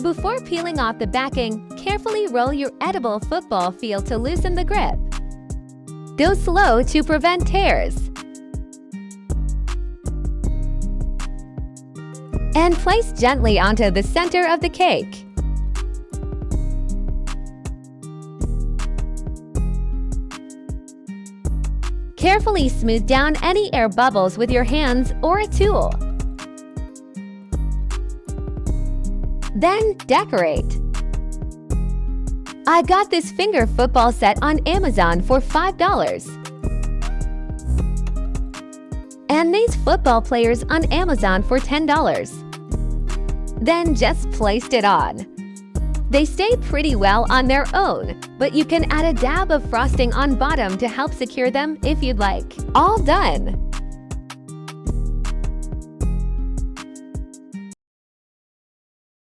Before peeling off the backing, carefully roll your edible football field to loosen the grip. Go slow to prevent tears. And place gently onto the center of the cake. Carefully smooth down any air bubbles with your hands or a tool. Then decorate. I got this finger football set on Amazon for $5. And these football players on Amazon for $10. Then just placed it on. They stay pretty well on their own, but you can add a dab of frosting on bottom to help secure them if you'd like. All done!